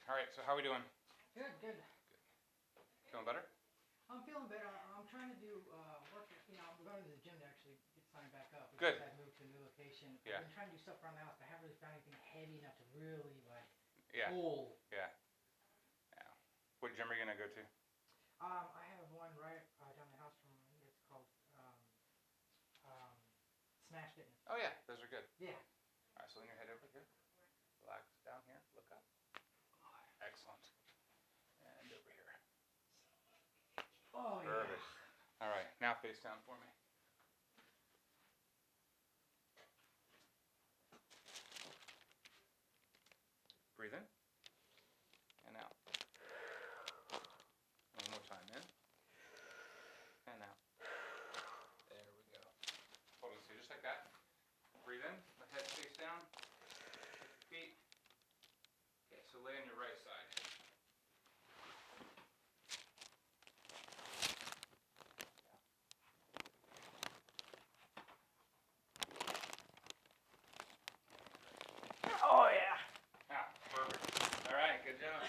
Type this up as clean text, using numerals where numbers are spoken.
All right, so how are we doing? Good. Feeling better? I'm feeling better. I'm trying to do work. I'm going to the gym to actually get signed back up. Good. Because I've moved to a new location. Yeah. I've been trying to do stuff around the house, but I haven't really found anything heavy enough to really Yeah. pull. Yeah. What gym are you gonna go to? I have one right down the house from me. It's called Smash Fitness. Oh yeah, those are good. Yeah. All right, so lean your head over here. Relax down here. Look up. Excellent. And over here. Oh Perfect. All right, now face down for me. Breathe in and out. One more time, in and out. There we go. Hold on, so just like that. Breathe in, the head face down, lift your feet. Okay, so lay on your right side. Oh yeah. Ah, perfect. All right, good job.